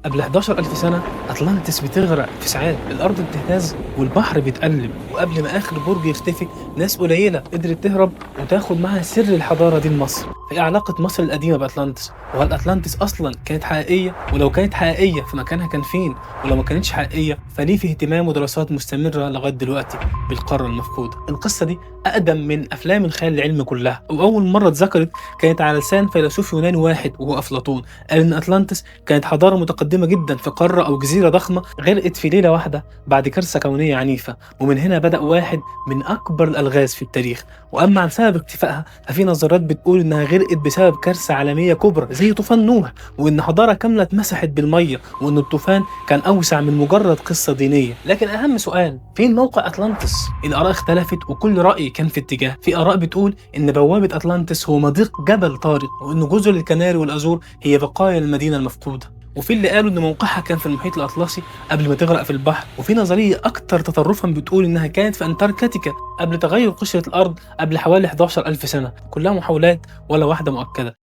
قبل 11,000 سنة أطلانتس بتغرق في ساعات، الأرض بتهتز والبحر بيتقلب، وقبل ما آخر برج يختفي ناس قليلة قدرت تهرب وتاخد معاها سر الحضارة دي لمصر. فإيه علاقة مصر القديمة بأطلانتس؟ وهل أطلانتس أصلا كانت حقيقية؟ ولو كانت حقيقية فمكانها كان فين؟ ولو ما كانتش حقيقية فليه في اهتمام ودراسات مستمرة لغاية دلوقتي بالقارة المفقودة؟ القصة دي أقدم من أفلام الخيال العلمي كلها، وأول مرة اتذكرت كانت على لسان فيلسوف يوناني واحد وهو أفلاطون. قال إن أطلانتس كانت حضارة متقدمة جدا في قارة أو جزيرة ضخمة غرقت في ليلة واحدة بعد كارثة كونية عنيفة، ومن هنا بدأ واحد من أكبر الألغاز في التاريخ. وأما عن سبب اختفائها ففي نظريات بتقول إنها غرقت بسبب كارثة عالمية كبرى زي طوفان نوح، وإن حضارة كاملة اتمسحت بالمية، وإن الطوفان كان أوسع من مجرد قصة دينية. لكن أهم سؤال، فين موقع أطلانتس؟ الآراء اختلفت وكل رأي كان في اتجاه. في آراء بتقول إن بوابة أطلانتس هو مضيق جبل طارق، وإن جزر الكناري والأزور هي بقايا المدينة المفقودة. وفي اللي قالوا ان موقعها كان في المحيط الاطلسي قبل ما تغرق في البحر، وفي نظريه اكثر تطرفا بتقول انها كانت في انتاركتيكا قبل تغير قشره الارض قبل حوالي 11,000 سنه. كلها محاولات ولا واحده مؤكده.